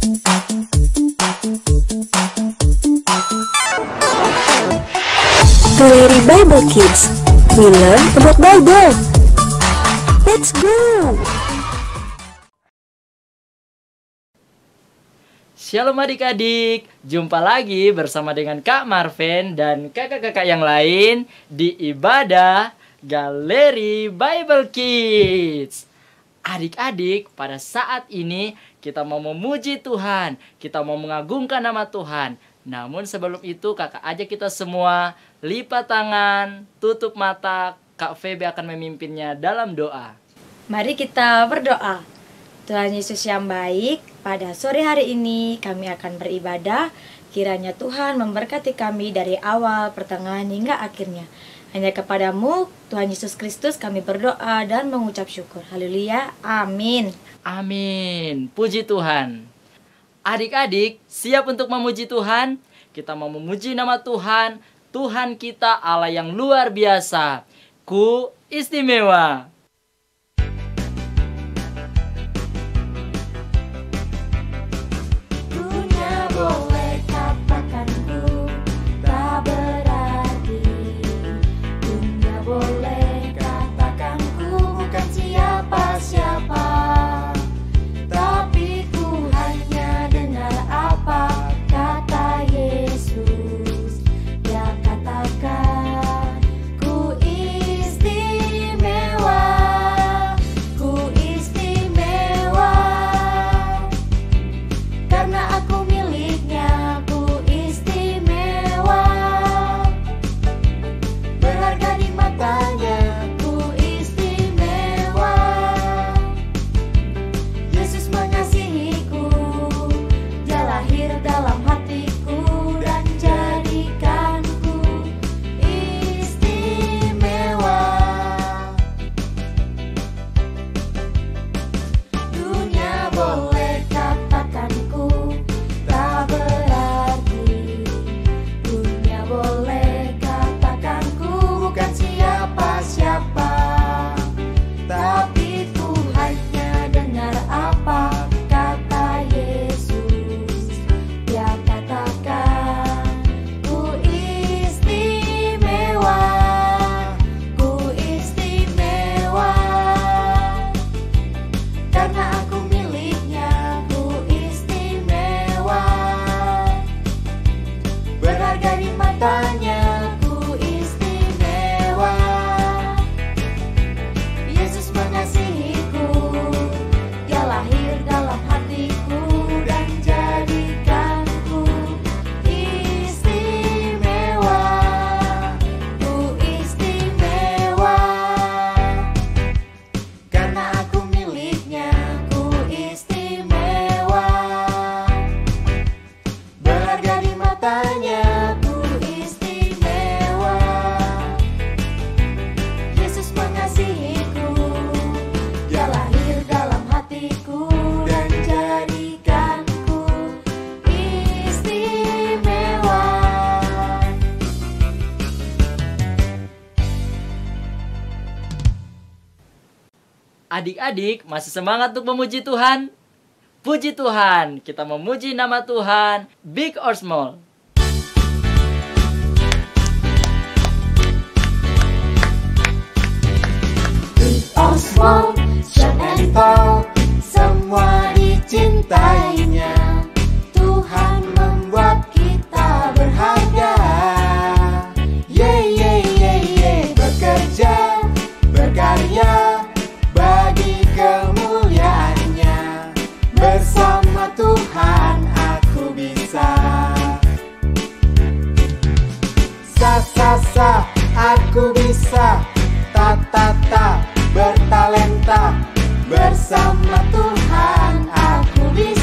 Galeri Bible Kids. We learn about Bible. Let's go! Shalom adik-adik, jumpa lagi bersama dengan Kak Marven dan kakak-kakak yang lain di ibadah Galeri Bible Kids. Adik-adik, pada saat ini kita mau memuji Tuhan, kita mau mengagungkan nama Tuhan. Namun sebelum itu kakak ajak kita semua lipat tangan, tutup mata, Kak Feby akan memimpinnya dalam doa. Mari kita berdoa. Tuhan Yesus yang baik, pada sore hari ini kami akan beribadah. Kiranya Tuhan memberkati kami dari awal, pertengahan hingga akhirnya. Hanya kepadamu, Tuhan Yesus Kristus, kami berdoa dan mengucap syukur. Haleluya, amin. Amin, puji Tuhan. Adik-adik, siap untuk memuji Tuhan? Kita mau memuji nama Tuhan. Tuhan kita Allah yang luar biasa, ku istimewa. Dunia boleh katakan ku tak berarti. Dunia boleh katakan ku bukan siapa-siapa. Tapi ku hanya dengar apa kata Yesus. Dia katakan ku istimewa, ku istimewa. Karena aku miliknya, ku istimewa. Berharga di matanya, ku istimewa. Yesus mengasihiku, Dia lahir dalam hatiku dan jadikanku istimewa. Dunia boleh katakan ku tak berarti. Dunia boleh katakan ku bukan siapa-siapa. Tapi ku hanya dengar apa kata Yesus. Dia katakan ku istimewa, ku istimewa. Karena aku miliknya, ku istimewa. Berharga di matanya, ku istimewa. Yesus mengasihiku, Dia lahir dalam hatiku dan jadikanku istimewa, ku istimewa. Karena aku miliknya, ku istimewa. Berharga di matanya, ku istimewa. Yesus mengasihiku, Dia lahir dalam hatiku dan jadikanku istimewa. Adik-adik, masih semangat untuk memuji Tuhan? Puji Tuhan, kita memuji nama Tuhan, big or small. Big or small, short and tall, semua dicintainya. Tuhan membuat kita berharga. Bekerja, berkarya bagi kemuliaannya. Bersama Tuhan aku bisa. Sa, aku bisa. Ta, bertalenta. Bersama Tuhan aku bisa.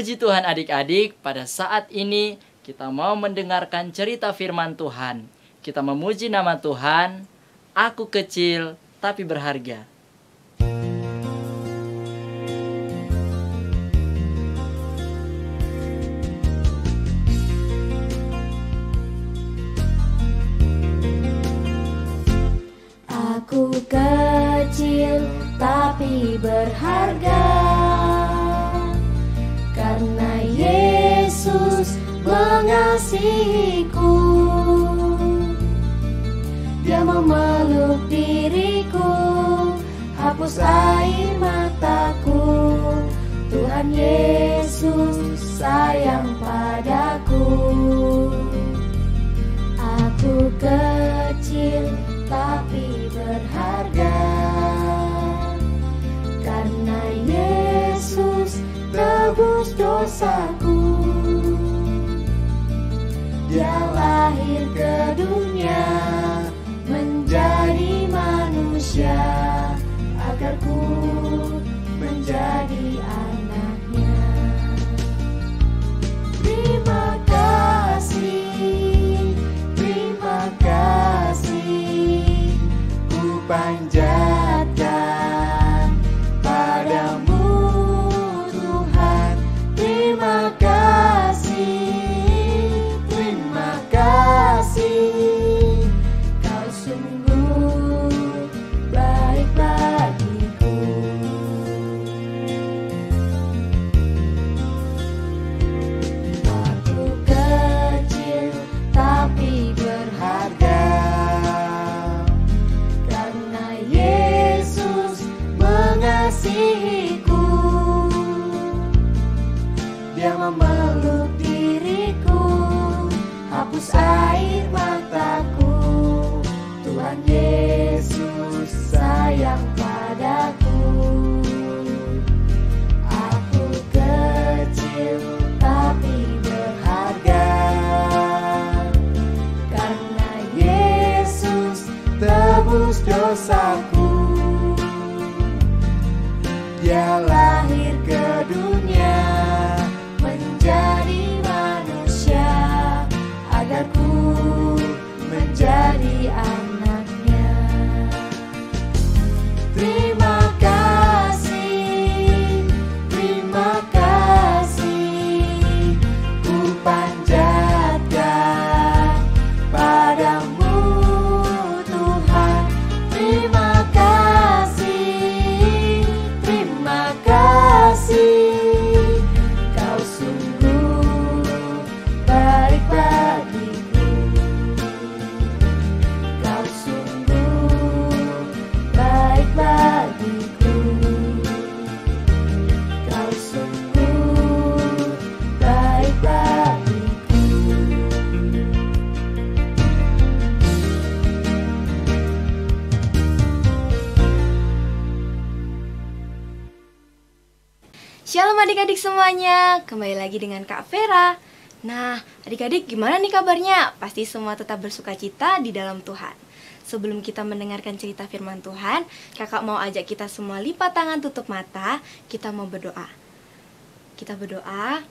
Puji Tuhan adik-adik, pada saat ini kita mau mendengarkan cerita firman Tuhan. Kita memuji nama Tuhan, aku kecil tapi berharga. Aku kecil tapi berharga, karena Yesus mengasihiku. Dia memeluk diriku, hapus air mataku. Tuhan Yesus sayang padaku. Aku kecil tapi berharga, karena Yesus tebus dosaku. Dia lahir ke dunia menjadi manusia, agar ku menjadi anaknya. Terima kasih, terima kasih, ku panjatkan padamu Tuhan. Terima kasih, terima kasih, kau sungguh baik bagiku. Aku kecil tapi berharga, karena Yesus mengasihiku. Dia memeluk diriku, hapus air mataku. Tuhan Yesus sayang padaku. Aku kecil tapi berharga, karena Yesus tebus dosaku. Dia lahir ke dunia menjadi manusia, agar ku menjadi anaknya. Terima kasih, terima kasih, ku panjatkan padamu Tuhan. Terima kasih, terima kasih, kau sungguh baik bagiku. Kau sungguh baik bagiku. Kau sungguh baik bagiku. Shalom adik-adik semuanya, kembali lagi dengan Kak Vera. Nah, adik-adik gimana nih kabarnya? Pasti semua tetap bersuka cita di dalam Tuhan. Sebelum kita mendengarkan cerita firman Tuhan, kakak mau ajak kita semua lipat tangan, tutup mata, kita mau berdoa. Kita berdoa.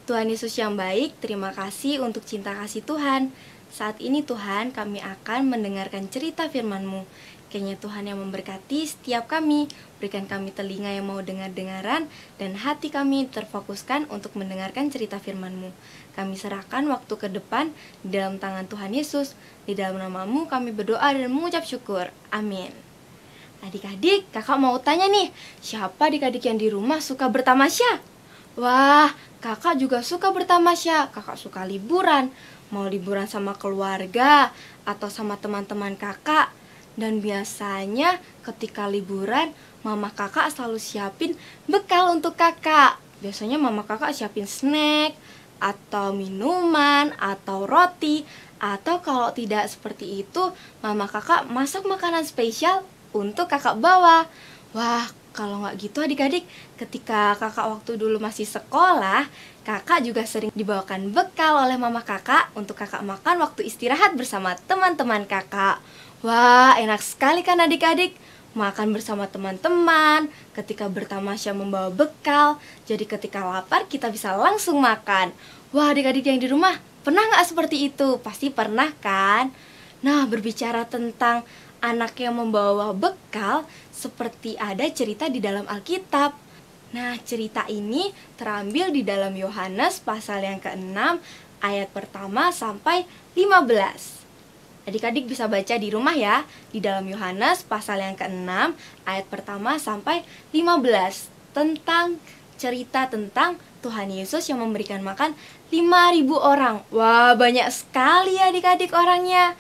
Tuhan Yesus yang baik, terima kasih untuk cinta kasih Tuhan. Saat ini Tuhan, kami akan mendengarkan cerita firman-Mu. Kiranya Tuhan yang memberkati setiap kami, berikan kami telinga yang mau dengar-dengaran, dan hati kami terfokuskan untuk mendengarkan cerita firman-Mu. Kami serahkan waktu ke depan di dalam tangan Tuhan Yesus. Di dalam nama-Mu kami berdoa dan mengucap syukur. Amin. Adik-adik, kakak mau tanya nih, siapa adik-adik yang di rumah suka bertamasya? Wah, kakak juga suka bertamasya. Kakak suka liburan, mau liburan sama keluarga atau sama teman-teman kakak. Dan biasanya ketika liburan, mama kakak selalu siapin bekal untuk kakak. Biasanya mama kakak siapin snack, atau minuman, atau roti. Atau kalau tidak seperti itu, mama kakak masak makanan spesial untuk kakak bawa. Wah, kalau nggak gitu adik-adik, ketika kakak waktu dulu masih sekolah, kakak juga sering dibawakan bekal oleh mama kakak untuk kakak makan waktu istirahat bersama teman-teman kakak. Wah, enak sekali kan adik-adik? makan bersama teman-teman, ketika bertamasya membawa bekal. Jadi ketika lapar kita bisa langsung makan. Wah, adik-adik yang di rumah, pernah nggak seperti itu? Pasti pernah kan? Nah, berbicara tentang anak yang membawa bekal, seperti ada cerita di dalam Alkitab. Nah, cerita ini terambil di dalam Yohanes pasal yang ke-6 ayat pertama sampai 15. Adik-adik bisa baca di rumah ya, di dalam Yohanes pasal yang ke-6 ayat pertama sampai 15 tentang cerita tentang Tuhan Yesus yang memberikan makan 5.000 orang. Wah, banyak sekali adik-adik orangnya.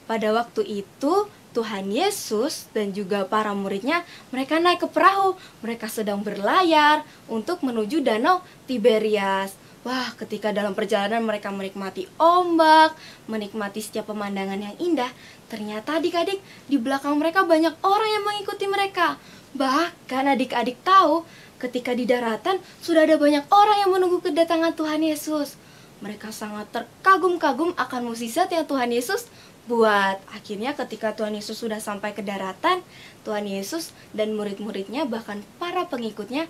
Pada waktu itu Tuhan Yesus dan juga para muridnya, mereka naik ke perahu. Mereka sedang berlayar untuk menuju danau Tiberias. Wah, ketika dalam perjalanan mereka menikmati ombak, menikmati setiap pemandangan yang indah, ternyata adik-adik di belakang mereka banyak orang yang mengikuti mereka. Bahkan adik-adik tahu, ketika di daratan sudah ada banyak orang yang menunggu kedatangan Tuhan Yesus. Mereka sangat terkagum-kagum akan mukjizat yang Tuhan Yesus buat. Akhirnya ketika Tuhan Yesus sudah sampai ke daratan, Tuhan Yesus dan murid-muridnya bahkan para pengikutnya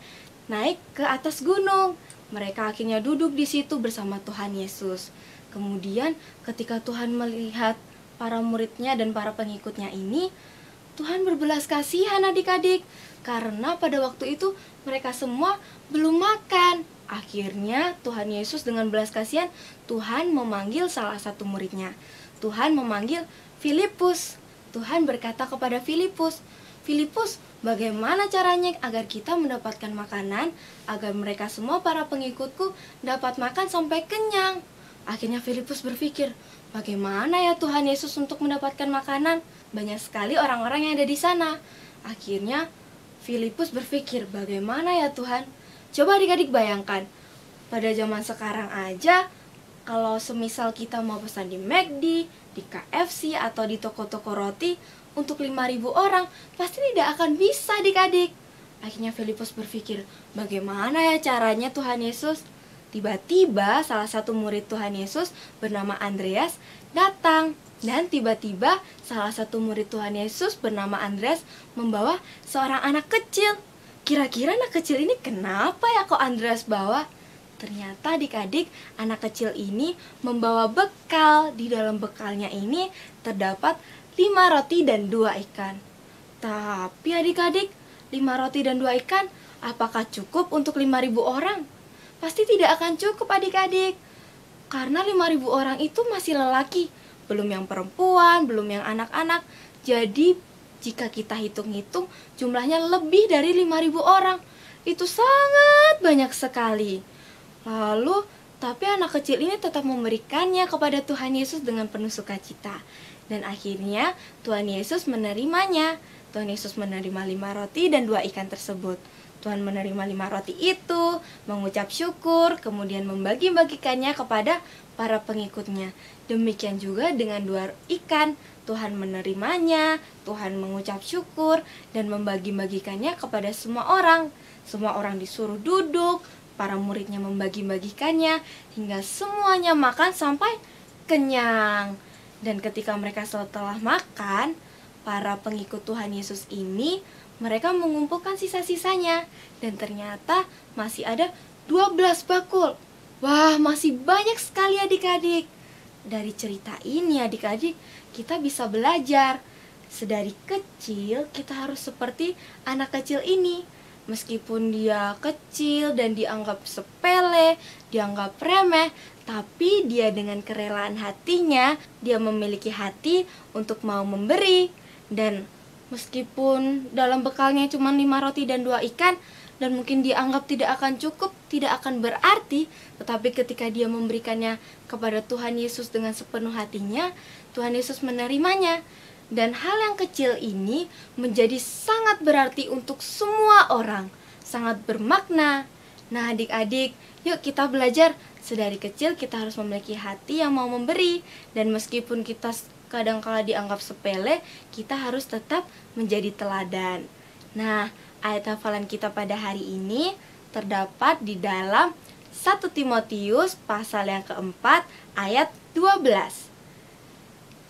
naik ke atas gunung. Mereka akhirnya duduk di situ bersama Tuhan Yesus. Kemudian ketika Tuhan melihat para muridnya dan para pengikutnya ini, Tuhan berbelas kasihan adik-adik, karena pada waktu itu mereka semua belum makan. Akhirnya Tuhan Yesus dengan belas kasihan, Tuhan memanggil salah satu muridnya. Tuhan memanggil Filipus. Tuhan berkata kepada Filipus, "Filipus, bagaimana caranya agar kita mendapatkan makanan, agar mereka semua para pengikutku dapat makan sampai kenyang?" Akhirnya Filipus berpikir, bagaimana ya Tuhan Yesus untuk mendapatkan makanan? Banyak sekali orang-orang yang ada di sana. Akhirnya Filipus berpikir, bagaimana ya Tuhan? Coba adik-adik bayangkan, pada zaman sekarang aja, kalau semisal kita mau pesan di McD, di KFC, atau di toko-toko roti untuk 5.000 orang, pasti tidak akan bisa adik-adik. Akhirnya Filipus berpikir, bagaimana ya caranya Tuhan Yesus? Tiba-tiba salah satu murid Tuhan Yesus bernama Andreas datang. Dan tiba-tiba salah satu murid Tuhan Yesus bernama Andreas membawa seorang anak kecil. Kira-kira anak kecil ini kenapa ya kok Andreas bawa? Ternyata adik-adik, anak kecil ini membawa bekal. Di dalam bekalnya ini terdapat 5 roti dan 2 ikan. Tapi adik-adik, 5 roti dan 2 ikan, apakah cukup untuk 5.000 orang? Pasti tidak akan cukup adik-adik. Karena 5.000 orang itu masih lelaki, belum yang perempuan, belum yang anak-anak. Jadi jika kita hitung-hitung, jumlahnya lebih dari 5.000 orang. Itu sangat banyak sekali. Lalu, tapi anak kecil ini tetap memberikannya kepada Tuhan Yesus dengan penuh sukacita. Dan akhirnya Tuhan Yesus menerimanya. Tuhan Yesus menerima 5 roti dan 2 ikan tersebut. Tuhan menerima 5 roti itu, mengucap syukur, kemudian membagi-bagikannya kepada para pengikutnya. Demikian juga dengan 2 ikan. Tuhan menerimanya, Tuhan mengucap syukur, dan membagi-bagikannya kepada semua orang. Semua orang disuruh duduk, para muridnya membagi-bagikannya hingga semuanya makan sampai kenyang. Dan ketika mereka setelah makan, para pengikut Tuhan Yesus ini mereka mengumpulkan sisa-sisanya. Dan ternyata masih ada 12 bakul. Wah, masih banyak sekali adik-adik. Dari cerita ini adik-adik, kita bisa belajar. Sedari kecil kita harus seperti anak kecil ini. Meskipun dia kecil dan dianggap sepele, dianggap remeh, tapi dia dengan kerelaan hatinya, dia memiliki hati untuk mau memberi. Dan meskipun dalam bekalnya cuma 5 roti dan 2 ikan, dan mungkin dianggap tidak akan cukup, tidak akan berarti, tetapi ketika dia memberikannya kepada Tuhan Yesus dengan sepenuh hatinya, Tuhan Yesus menerimanya. Dan hal yang kecil ini menjadi sangat berarti untuk semua orang, sangat bermakna. Nah adik-adik, yuk kita belajar. Sedari kecil kita harus memiliki hati yang mau memberi. Dan meskipun kita kadang-kala dianggap sepele, kita harus tetap menjadi teladan. Nah, ayat hafalan kita pada hari ini terdapat di dalam 1 Timotius pasal yang keempat ayat 12.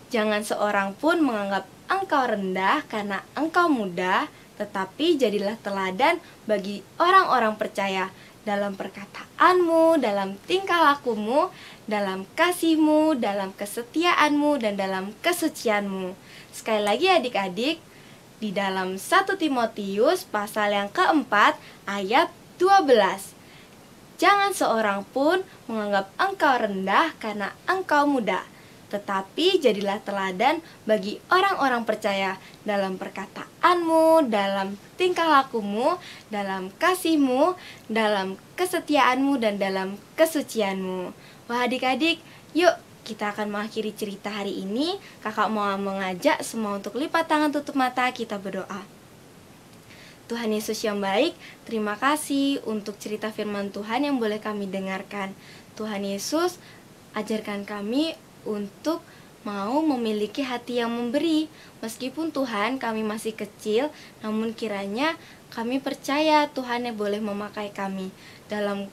Jangan seorang pun menganggap engkau rendah karena engkau muda, tetapi jadilah teladan bagi orang-orang percaya dalam perkataanmu, dalam tingkah lakumu, dalam kasihmu, dalam kesetiaanmu, dan dalam kesucianmu. Sekali lagi adik-adik, di dalam 1 Timotius pasal yang keempat ayat 12. Jangan seorang pun menganggap engkau rendah karena engkau muda, tetapi jadilah teladan bagi orang-orang percaya dalam perkataanmu, dalam tingkah lakumu, dalam kasihmu, dalam kesetiaanmu, dan dalam kesucianmu. Wah adik-adik, yuk kita akan mengakhiri cerita hari ini. Kakak mau mengajak semua untuk lipat tangan, tutup mata, kita berdoa. Tuhan Yesus yang baik, terima kasih untuk cerita firman Tuhan yang boleh kami dengarkan. Tuhan Yesus, ajarkan kami untuk mau memiliki hati yang memberi. Meskipun Tuhan kami masih kecil, namun kiranya kami percaya Tuhan yang boleh memakai kami dalam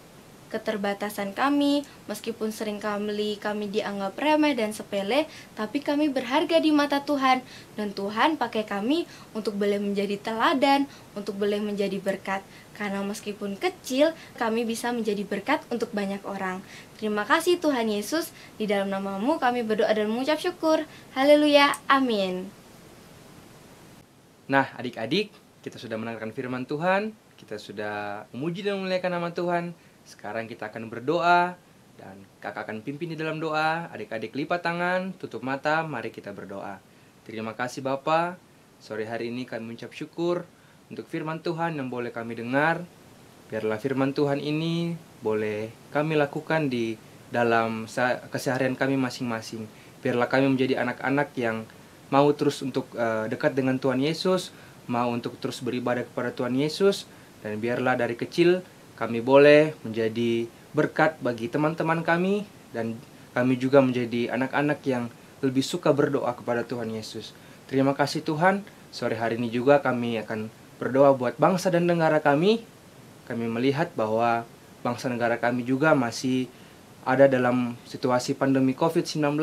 keterbatasan kami. Meskipun sering kali kami dianggap remeh dan sepele, tapi kami berharga di mata Tuhan. Dan Tuhan pakai kami untuk boleh menjadi teladan, untuk boleh menjadi berkat. Karena meskipun kecil, kami bisa menjadi berkat untuk banyak orang. Terima kasih Tuhan Yesus, di dalam nama-Mu kami berdoa dan mengucap syukur. Haleluya, amin. Nah adik-adik, kita sudah mendengarkan firman Tuhan, kita sudah memuji dan memuliakan nama Tuhan. Sekarang kita akan berdoa, dan kakak akan pimpin di dalam doa. Adik-adik lipat tangan, tutup mata, mari kita berdoa. Terima kasih Bapa, sore hari ini kami mengucap syukur untuk firman Tuhan yang boleh kami dengar. Biarlah firman Tuhan ini boleh kami lakukan di dalam keseharian kami masing-masing. Biarlah kami menjadi anak-anak yang mau terus untuk dekat dengan Tuhan Yesus, mau untuk terus beribadah kepada Tuhan Yesus. Dan biarlah dari kecil kami boleh menjadi berkat bagi teman-teman kami, dan kami juga menjadi anak-anak yang lebih suka berdoa kepada Tuhan Yesus. Terima kasih Tuhan, sore hari ini juga kami akan berdoa buat bangsa dan negara kami. Kami melihat bahwa bangsa negara kami juga masih ada dalam situasi pandemi COVID-19,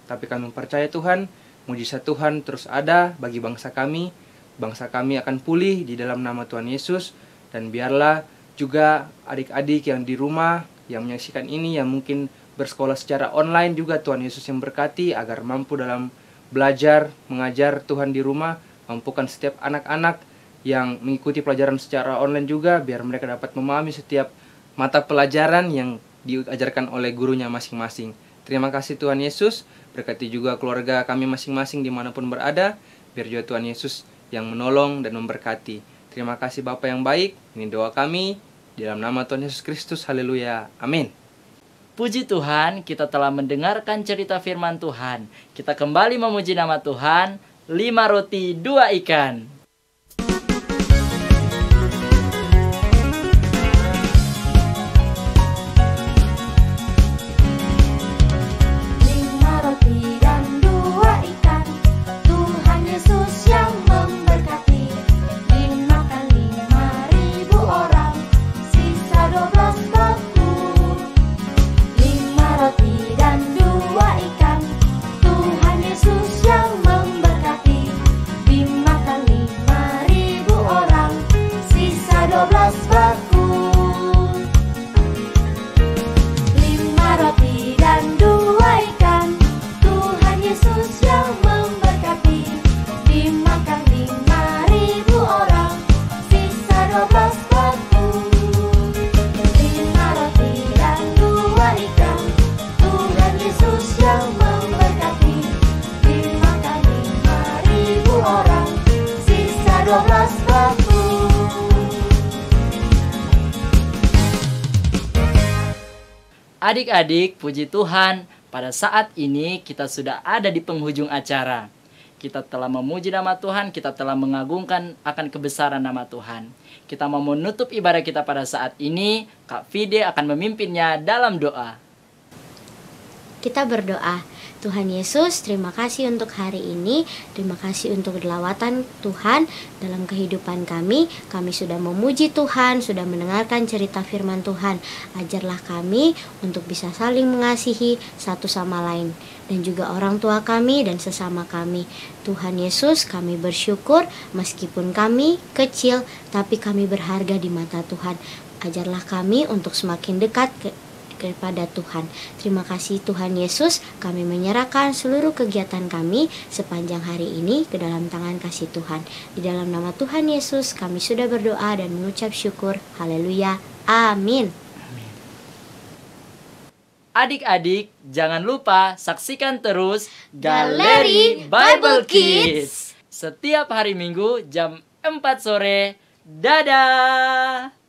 tapi kami percaya Tuhan, mujizat Tuhan terus ada bagi bangsa kami. Bangsa kami akan pulih di dalam nama Tuhan Yesus, dan biarlah juga adik-adik yang di rumah yang menyaksikan ini, yang mungkin bersekolah secara online juga, Tuhan Yesus yang berkati agar mampu dalam belajar, mengajar Tuhan di rumah. Mampukan setiap anak-anak yang mengikuti pelajaran secara online juga, biar mereka dapat memahami setiap mata pelajaran yang diajarkan oleh gurunya masing-masing. Terima kasih Tuhan Yesus, berkati juga keluarga kami masing-masing dimanapun berada, biar juga Tuhan Yesus yang menolong dan memberkati. Terima kasih Bapa yang baik, ini doa kami di dalam nama Tuhan Yesus Kristus. Haleluya, amin. Puji Tuhan, kita telah mendengarkan cerita firman Tuhan. Kita kembali memuji nama Tuhan. 5 roti 2 ikan. Adik-adik, puji Tuhan, pada saat ini kita sudah ada di penghujung acara. Kita telah memuji nama Tuhan, kita telah mengagungkan akan kebesaran nama Tuhan. Kita mau menutup ibadah kita pada saat ini, Kak Fide akan memimpinnya dalam doa. Kita berdoa. Tuhan Yesus, terima kasih untuk hari ini. Terima kasih untuk lawatan Tuhan dalam kehidupan kami. Kami sudah memuji Tuhan, sudah mendengarkan cerita firman Tuhan. Ajarlah kami untuk bisa saling mengasihi satu sama lain, dan juga orang tua kami dan sesama kami. Tuhan Yesus, kami bersyukur meskipun kami kecil, tapi kami berharga di mata Tuhan. Ajarlah kami untuk semakin dekat kepada Tuhan. Terima kasih Tuhan Yesus, kami menyerahkan seluruh kegiatan kami sepanjang hari ini ke dalam tangan kasih Tuhan. Di dalam nama Tuhan Yesus kami sudah berdoa dan mengucap syukur. Haleluya. Amin. Adik-adik, jangan lupa saksikan terus Galeri Bible Kids setiap hari Minggu jam 4 sore. Dadah!